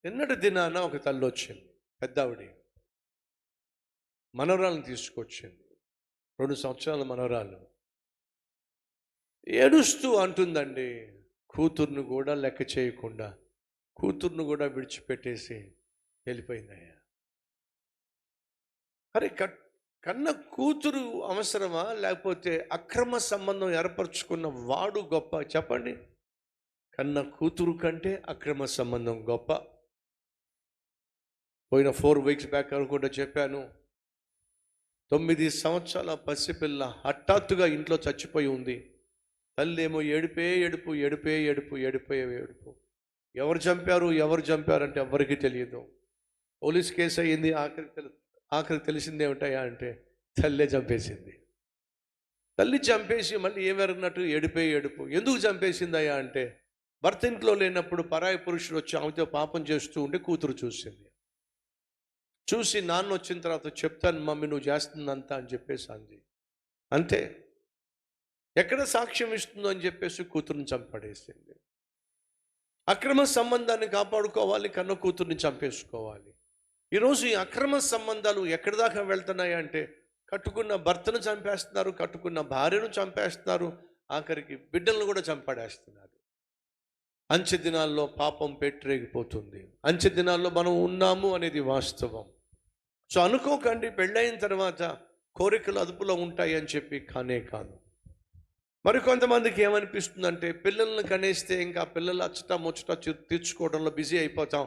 నిన్నటి దినాన ఒక తల్లి వచ్చింది, పెద్దావిడ మనవరాలను తీసుకొచ్చింది. 2 సంవత్సరాల మనవరాలు ఏడుస్తూ అంటుందండి, కూతుర్ను కూడా లెక్క చేయకుండా కూతుర్ను కూడా విడిచిపెట్టేసి వెళ్ళిపోయిందయ్యా. అరే కన్న కూతురు అవసరమా, లేకపోతే అక్రమ సంబంధం ఏర్పరచుకున్న వాడు గొప్ప? చెప్పండి. కన్న కూతురు కంటే అక్రమ సంబంధం గొప్ప. పోయిన 4 weeks బ్యాక్ అనుకుంటా చెప్పాను, 9 సంవత్సరాల పసిపిల్ల హఠాత్తుగా ఇంట్లో చచ్చిపోయి ఉంది. తల్లి ఏమో ఏడుపే ఏడుపు ఏడుపే ఏడుపు ఏడుపే ఏడుపు. ఎవరు చంపారు అంటే ఎవరికి తెలియదు. పోలీస్ కేసు అయ్యింది. ఆఖరికి తెలిసింది ఏమిటాయా అంటే తల్లే చంపేసింది. తల్లి చంపేసి మళ్ళీ ఏమెరగినట్టు ఏడుపే ఏడుపు. ఎందుకు చంపేసిందయ్యా అంటే భర్త ఇంట్లో లేనప్పుడు పరాయి పురుషుడు వచ్చి ఆమెతో పాపం చేస్తూ ఉంటే కూతురు చూసింది. చూసి నాన్న వచ్చిన తర్వాత చెప్తాను మమ్మీ నువ్వు చేస్తుందంతా అని చెప్పేసి అంది. అంతే, ఎక్కడ సాక్ష్యం ఇస్తుందో అని చెప్పేసి కూతురుని చంపడేసింది. అక్రమ సంబంధాన్ని కాపాడుకోవాలి, కన్న కూతుర్ని చంపేసుకోవాలి. ఈరోజు ఈ అక్రమ సంబంధాలు ఎక్కడి దాకా వెళ్తున్నాయి అంటే కట్టుకున్న భర్తను చంపేస్తున్నారు, కట్టుకున్న భార్యను చంపేస్తున్నారు, ఆఖరికి బిడ్డలను కూడా చంపడేస్తున్నారు. అంచె దినాల్లో పాపం పెట్టరేగిపోతుంది. అంచె దినాల్లో మనం ఉన్నాము అనేది వాస్తవం. సో అనుకోకండి పెళ్ళైన తర్వాత కోరికలు అదుపులో ఉంటాయి అని చెప్పి, కానే కాదు. మరికొంతమందికి ఏమనిపిస్తుందంటే పిల్లల్ని కనేస్తే ఇంకా పిల్లలు అచ్చట ముచ్చట తీర్చుకోవడంలో బిజీ అయిపోతాం,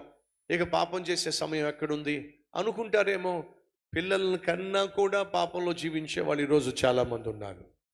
ఇక పాపం చేసే సమయం ఎక్కడుంది అనుకుంటారేమో. పిల్లల్ని కన్నా కూడా పాపంలో జీవించే వాళ్ళు ఈరోజు చాలామంది ఉన్నారు.